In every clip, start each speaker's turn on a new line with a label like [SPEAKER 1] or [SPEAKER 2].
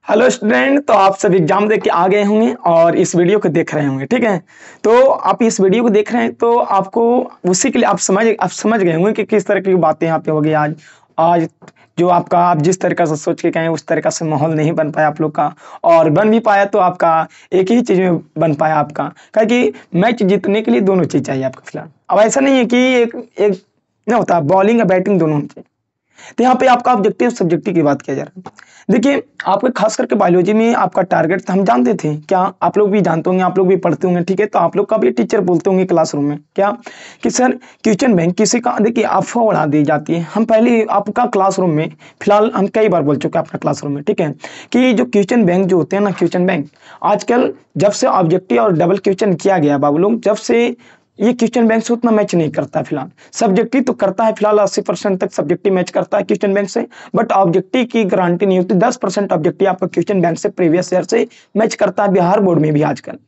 [SPEAKER 1] Hello student. तो आप सब एग्जाम दे के आ गए होंगे और इस वीडियो को देख रहे होंगे, ठीक है। तो आप इस वीडियो को देख रहे हैं तो आपको उसी के लिए आप समझ गए होंगे कि किस तरह की बातें यहाँ पे होगी आज। आज जो आपका आप जिस तरीका से सोच के गए उस तरीका से माहौल नहीं बन पाया आप लोग का, और बन भी पाया तो आपका एक ही चीज में बन पाया आपका, कि मैच जीतने के लिए दोनों चीज चाहिए आपका फिलहाल। अब ऐसा नहीं है कि एक एक ना होता, बॉलिंग और बैटिंग दोनों होनी चाहिए। तो यहाँ पे आपका ऑब्जेक्टिव सब्जेक्टिव की बात किया जा रहा है। देखिए, आपके खास करके बायोलॉजी में आपका टारगेट तो हम जानते थे, क्या आप लोग भी जानते होंगे, आप लोग भी पढ़ते होंगे, ठीक है। तो आप लोग का भी टीचर बोलते होंगे क्लासरूम में क्या कि सर क्वेश्चन बैंक किसी का, देखिए अफवाह उड़ा दी जाती है। हम पहले आपका क्लासरूम में फिलहाल हम कई बार बोल चुके हैं अपना क्लासरूम में, ठीक है, कि जो क्वेश्चन बैंक जो होते हैं ना, क्वेश्चन बैंक आजकल जब से ऑब्जेक्टिव और डबल क्वेश्चन किया गया बाबू लोग, जब से ये क्वेश्चन बैंक से उतना मैच नहीं करता है फिलहाल। सब्जेक्टिव तो करता है फिलहाल, 80% तक सब्जेक्टिव मैच करता है क्वेश्चन बैंक से, बट ऑब्जेक्टिव की गारंटी नहीं होती। 10% ऑब्जेक्टिव आपका क्वेश्चन बैंक से प्रीवियस ईयर से मैच करता है, बिहार बोर्ड में भी आजकल।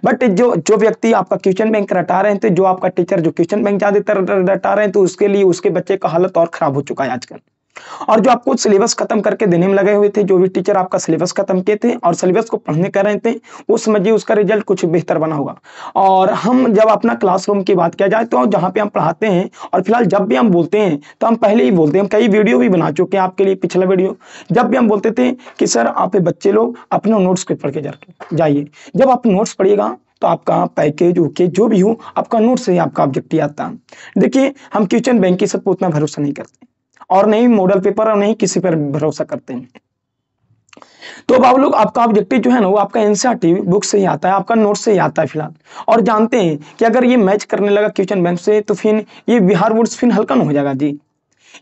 [SPEAKER 1] बट जो जो व्यक्ति आपका क्वेश्चन बैंक रटा रहे हैं, तो जो आपका टीचर जो क्वेश्चन बैंक ज्यादातर रटा रहे हैं, तो उसके लिए उसके बच्चे का हालत और खराब हो चुका है आजकल। और जो आपको सिलेबस खत्म करके देने में लगे हुए थे, जो भी टीचर आपका सिलेबस खत्म किए थे और सिलेबस को पढ़ने कर रहे थे, वो समझिए उसका रिजल्ट कुछ बेहतर बना होगा। और हम जब अपना क्लासरूम की बात किया जाए तो जहाँ पे हम पढ़ाते हैं, और फिलहाल जब भी हम बोलते हैं तो हम पहले ही बोलते हैं, हम कई वीडियो भी बना चुके हैं आपके लिए, पिछला वीडियो जब भी हम बोलते थे कि सर आप बच्चे लोग अपना नोट्स को पढ़ के जाइए। जब आप नोट्स पढ़िएगा तो आपका पैकेज ओके जो भी हो, आपका नोट से ही आपका ऑब्जेक्टिव आता है। देखिए, हम क्वेश्चन बैंक की सबको उतना भरोसा नहीं करते, और नहीं मॉडल पेपर, और नहीं किसी पर भरोसा करते हैं। तो अब आप लोग आपका ऑब्जेक्टिव जो है ना, वो आपका एनसीईआरटी बुक से ही आता है, आपका नोट से ही आता है फिलहाल। और जानते हैं कि अगर ये मैच करने लगा क्वेश्चन बैंक से, तो फिर ये बिहार बोर्ड फिर हल्का न हो जाएगा जी।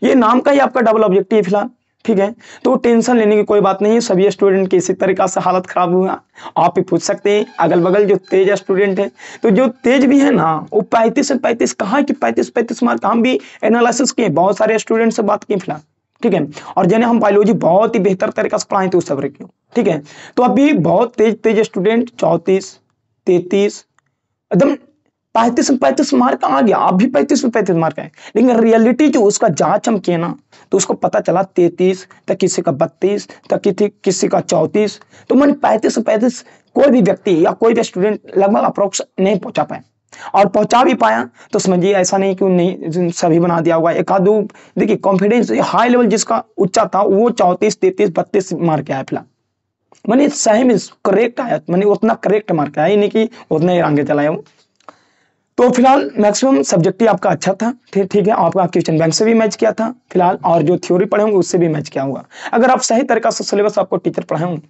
[SPEAKER 1] ये नाम का ही आपका डबल ऑब्जेक्टिव है फिलहाल, ठीक है। तो टेंशन लेने की कोई बात नहीं है, सभी स्टूडेंट की इसी तरीका से हालत खराब हुआ। आप भी पूछ सकते हैं अगल बगल जो तेज स्टूडेंट है, तो जो तेज भी है ना, वो 35 से 35 कहाँ कि 35 मार्क हम भी एनालिसिस किए, बहुत सारे स्टूडेंट से बात की फिलहाल, ठीक है। और जिन्हें हम बायोलॉजी बहुत ही बेहतर तरीका से पढ़ाए थे उस सब क्यों, ठीक है। तो अभी बहुत तेज तेज स्टूडेंट 34 33 एकदम 35 मार्क आ गया, आप भी 35 आए। लेकिन रियलिटी जो उसका जांच हम किए ना, तो उसको पता चला 33 तक, किसी का 32 तक, किसी का 34। तो मन 35 कोई भी व्यक्ति या कोई भी स्टूडेंट लगभग अप्रोक्स नहीं पहुंचा पाए, और पहुंचा भी पाया तो समझिए ऐसा नहीं कि नहीं सभी बना दिया होगा, एक आधो। देखिए कॉन्फिडेंस हाई लेवल जिसका उच्चा था वो 34 33 32 मार्क आया फिलहाल, मैंने सही में करेक्ट आया, मैंने उतना करेक्ट मार्क आया, नहीं कि उतना ही आगे चलाया हूँ। तो फिलहाल मैक्सिमम सब्जेक्टिव आपका अच्छा था, ठीक है। आपका क्वेश्चन बैंक से भी मैच किया था फिलहाल, और जो थ्योरी पढ़े होंगे उससे भी मैच किया होगा। अगर आप सही तरीका से सिलेबस आपको टीचर पढ़ाए होंगे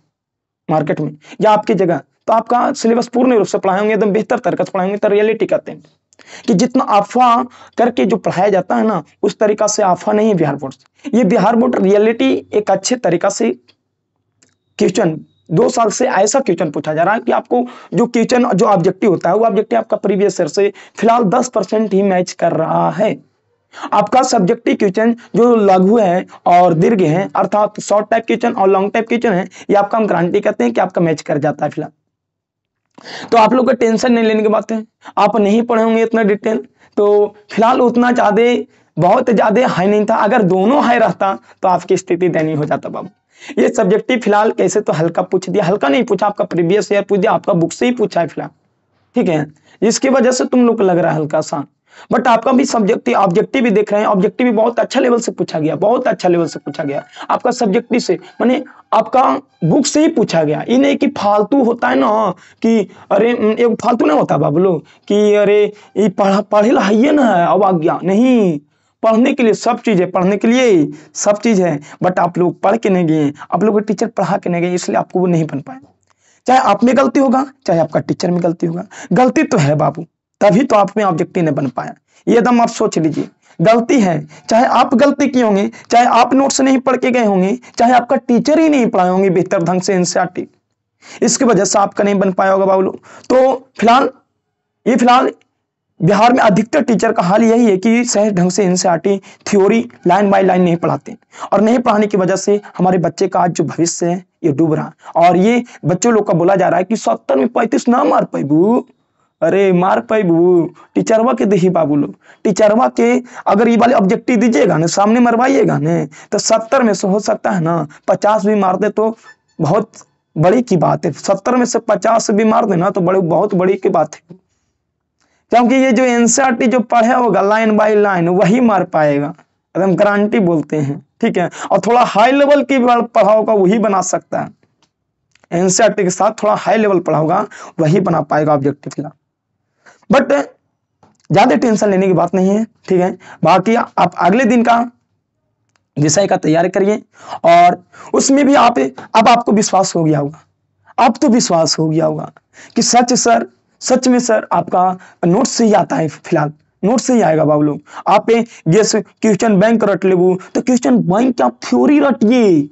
[SPEAKER 1] मार्केट में या आपकी जगह, तो आपका सिलेबस पूर्ण रूप से पढ़ाए होंगे, एकदम बेहतर तरीका से पढ़ाएंगे। तो रियलिटी कहते हैं कि जितना अफवाह करके जो पढ़ाया जाता है ना, उस तरीका से अफवाह नहीं है बिहार बोर्ड से। ये बिहार बोर्ड रियलिटी एक अच्छे तरीका से क्वेश्चन 2 साल से ऐसा क्वेश्चन पूछा जा रहा है कि आपको जो क्वेश्चन जो ऑब्जेक्टिव होता है, वो ऑब्जेक्टिव आपका प्रीवियस ईयर से फिलहाल 10% ही मैच कर रहा है। आपका सब्जेक्टिव क्वेश्चन जो लघु है और दीर्घ है, अर्थात शॉर्ट टाइप क्वेश्चन और लॉन्ग टाइप क्वेश्चन है, ये आपका हम गारंटी कहते हैं कि आपका मैच कर जाता है फिलहाल। तो आप लोग को टेंशन नहीं लेने की बात है, आप नहीं पढ़े होंगे इतना डिटेल, तो फिलहाल उतना ज्यादा बहुत ज्यादा हाई नहीं था। अगर दोनों हाई रहता तो आपकी स्थिति दयनीय हो जाता बाबू। ये सब्जेक्टिव फिलहाल कैसे तो हल्का पूछ दिया, हल्का नहीं पूछा, आपका प्रीवियस ईयर पूछ दिया, आपका बुक से ही पूछा है फिलहाल, ठीक है। इसकी वजह से तुम लोग को लग रहा है हल्का सा, बट आपका भी सब्जेक्टिव ऑब्जेक्टिव भी देख रहे हैं, ऑब्जेक्टिव भी बहुत अच्छा लेवल से पूछा गया, बहुत अच्छा लेवल से पूछा गया आपका सब्जेक्टिव से, माने आपका बुक से ही पूछा गया। ये नहीं कि फालतू होता है ना, कि अरे एक फालतू नहीं होता बाबू लोग कि अरे ये पढ़े ला है ना, अब आ गया नहीं। पढ़ने के लिए सब चीज है, पढ़ने के लिए सब चीज है, बट आप लोग पढ़ के नहीं गए, आप लोग टीचर पढ़ा के नहीं गए, इसलिए आपको वो नहीं बन पाए। चाहे आप में गलती होगा, चाहे आपका टीचर में गलती होगा, गलती तो है बाबू, तभी तो आप में ऑब्जेक्टिव नहीं बन पाया। ये एकदम आप सोच लीजिए, गलती है। चाहे आप गलती किए होंगे, चाहे आप नोट्स नहीं पढ़ के गए होंगे, चाहे आपका टीचर ही नहीं पढ़ाए होंगे बेहतर ढंग से एनसीईआरटी, इसकी वजह से आपका नहीं बन पाया होगा बाबू लोग। तो फिलहाल बिहार में अधिकतर टीचर का हाल यही है कि सही ढंग से NCERT theory line by line नहीं पढ़ाते, और नहीं पढ़ाने की वजह से हमारे बच्चे का आज जो भविष्य है ये डूब रहा है। और ये बच्चों लोग का बोला जा रहा है कि 70 में 35 ना मार पाइबू, अरे मार पाइबू टीचरवा के दही बाबू लोग, टीचरवा के अगर ये वाले ऑब्जेक्टिव दीजिएगा ना, सामने मरवाइएगा ना, तो 70 में से हो सकता है ना 50 भी मार दे तो बहुत बड़ी की बात है। 70 में से 50 भी मार देना तो बहुत बड़ी की बात है, क्योंकि ये जो एनसीईआरटी जो पढ़े होगा लाइन बाय लाइन वही मार पाएगा, एकदम गारंटी बोलते हैं, ठीक है। और थोड़ा हाई लेवल की पढ़ा होगा वही बना सकता है, एनसीईआरटी के साथ थोड़ा हाई लेवल पढ़ा होगा वही बना पाएगा ऑब्जेक्टिव फिलहाल। बट ज्यादा टेंशन लेने की बात नहीं है, ठीक है। बाकी आप अगले दिन का विषय का तैयारी करिए, और उसमें भी अब आपको विश्वास हो गया होगा, अब तो विश्वास हो गया होगा कि सच में सर आपका नोट से ही आता है, फिलहाल नोट से ही आएगा बाबू लोग। आप जैसे क्वेश्चन बैंक रट लेबू तो क्वेश्चन बैंक क्या थ्योरी रटिए,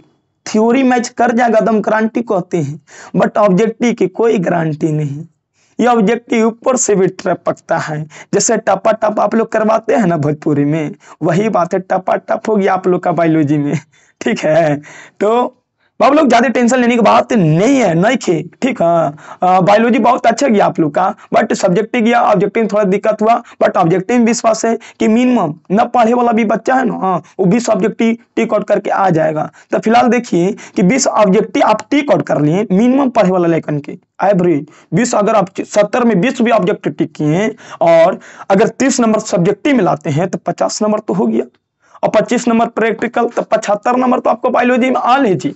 [SPEAKER 1] थ्योरी मैच कर जाएगा, दम गारंटी कहते हैं। बट ऑब्जेक्टिव की कोई गारंटी नहीं, ये ऑब्जेक्टिव ऊपर से भी टपकता है, जैसे टपा टप आप लोग करवाते हैं ना भोजपुरी में, वही बात है, टपा टप हो गया आप लोग का बायोलॉजी में, ठीक है। तो बाबू लोग ज्यादा टेंशन लेने की बात नहीं है, नहीं खे, ठीक है। बायोलॉजी बहुत अच्छा गया आप लोग का, बट सब्जेक्टिव गया, ऑब्जेक्टिव में थोड़ा दिक्कत हुआ, बट ऑब्जेक्टिव में विश्वास है कि मिनिमम न पढ़े वाला भी बच्चा है ना, वो 20 ऑब्जेक्टिव टिक आउट करके आ जाएगा। तो फिलहाल देखिए कि 20 ऑब्जेक्टिव आप टिक आउट कर लिए मिनिमम पढ़े वाला लेकर के एवरेज 20, अगर आप 70 में 20 भी ऑब्जेक्टिव टिक किए और अगर 30 नंबर सब्जेक्टिव में लाते हैं तो 50 नंबर तो हो गया, और 25 नंबर प्रैक्टिकल, तो 75 नंबर तो आपको बायोलॉजी में आ लीजिए,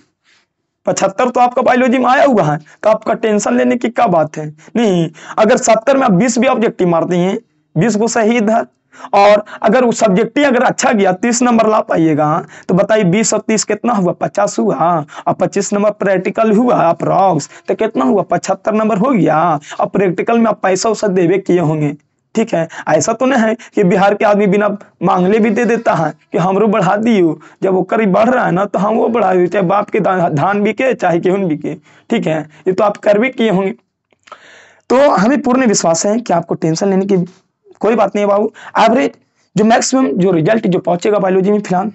[SPEAKER 1] 75 तो आपका बायोलॉजी में आया हुआ है, तो आपका टेंशन लेने की क्या बात है। नहीं, अगर 70 में आप 20 भी ऑब्जेक्टिव मार दिए, 20 को सही इधर, और अगर वो सब्जेक्टिव अगर अच्छा गया 30 नंबर ला पाइएगा, तो बताइए 20 और 30 कितना हुआ, 50 हुआ, और 25 नंबर प्रैक्टिकल हुआ अप्रॉक्स, तो कितना हुआ, 75 नंबर हो गया। और प्रैक्टिकल में आप पैसा उसा देवे किए होंगे, ठीक है। ऐसा तो नहीं है कि बिहार के आदमी बिना मांगले भी दे देता है कि हमरो बढ़ा दियो, जब वो करीब बढ़ रहा है ना तो हम वो बढ़ा दिए, चाहे बाप के धान बिके चाहे गेहूं बिके, ठीक है। ये तो आप कर भी किए होंगे। तो हमें पूर्ण विश्वास है कि आपको टेंशन लेने की कोई बात नहीं है बाबू। एवरेज जो मैक्सिमम जो रिजल्ट जो पहुंचेगा बायोलॉजी में फिलहाल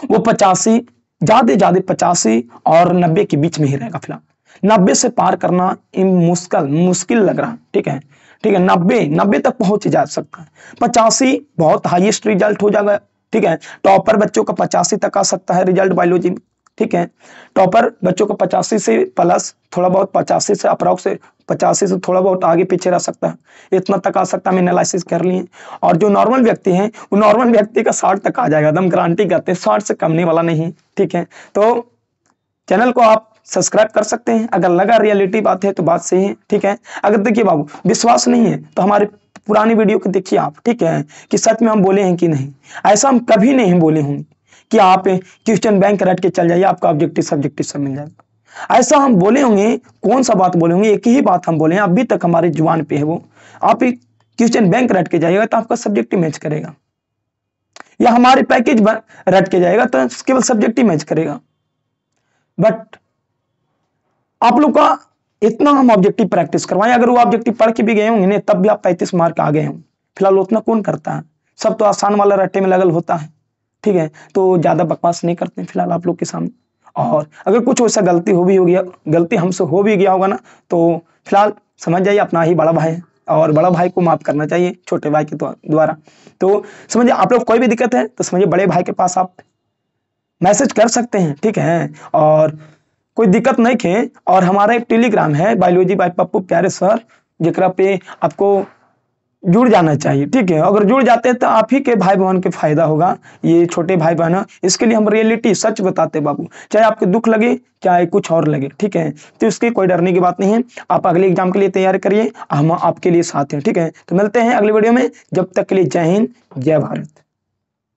[SPEAKER 1] वो 85, ज्यादा 85 और 90 के बीच में ही रहेगा फिलहाल। 90 से पार करना मुश्किल लग रहा है, ठीक है, ठीक है। 90 तक पहुंच जा सकता है, 85 बहुत हाईएस्ट रिजल्ट हो जाएगा, ठीक है। टॉपर बच्चों का 85 तक आ सकता है रिजल्ट बायोलॉजी में, ठीक है। टॉपर बच्चों को 85 से प्लस थोड़ा बहुत 85 से अप्रॉक्स 85 से थोड़ा बहुत आगे पीछे रह सकता है, इतना तक आ सकता है, हम एनालिसिस कर लिए। और जो नॉर्मल व्यक्ति हैं वो नॉर्मल व्यक्ति का 60 तक आ जाएगा, एकदम गारंटी करते हैं, 60 से कमने वाला नहीं, ठीक है। तो चैनल को आप सब्सक्राइब कर सकते हैं, अगर लगा रियलिटी बात है तो बात सही है, ठीक है। अगर देखिए बाबू विश्वास नहीं है तो हमारे पुरानी वीडियो को देखिए आप, ठीक है, कि सच में हम बोले हैं कि नहीं। ऐसा हम कभी नहीं बोले होंगे कि आप क्वेश्चन बैंक रट के चल जाइए आपका ऑब्जेक्टिव सब्जेक्टिव सब मिल जाएगा, ऐसा हम बोले होंगे। कौन सा बात बोले होंगे, एक ही बात हम बोले हैं, अभी तक हमारे जुबान पे है वो, आप क्वेश्चन बैंक रट के जाइएगा तो आपका सब्जेक्टिव मैच करेगा, या हमारे पैकेज रट के जाएगा तो केवल सब्जेक्टिव मैच करेगा। बट आप लोग का इतना हम ऑब्जेक्टिव प्रैक्टिस करवाएं, अगर वो ऑब्जेक्टिव पढ़ के भी गए होंगे ना तब भी आप 35 मार्क आ गए हों। फिलहाल उतना कौन करता है, सब तो आसान वाला रट्टे में लगल होता है, ठीक है। तो ज्यादा बकवास नहीं करते फिलहाल आप लोग के सामने। और अगर कुछ वैसा गलती गलती हमसे हो भी गया होगा ना तो फिलहाल समझ जाइए अपना ही बड़ा भाई है, और बड़ा भाई को माफ करना चाहिए छोटे भाई के द्वारा। तो समझिए आप लोग कोई भी दिक्कत है तो समझिए बड़े भाई के पास आप मैसेज कर सकते हैं, ठीक है। और कोई दिक्कत नहीं खे, और हमारा एक टेलीग्राम है बायोलॉजी बाय पप्पू प्यारे सर, जरा पे आपको जुड़ जाना चाहिए, ठीक है। अगर जुड़ जाते हैं तो आप ही के भाई बहन के फायदा होगा, ये छोटे भाई बहन है, इसके लिए हम रियलिटी सच बताते बाबू, चाहे आपको दुख लगे चाहे कुछ और लगे, ठीक है। तो इसकी कोई डरने की बात नहीं है, आप अगले एग्जाम के लिए तैयारी करिए, हम आपके लिए साथ हैं, ठीक है। तो मिलते हैं अगले वीडियो में, जब तक के लिए जय हिंद जय भारत।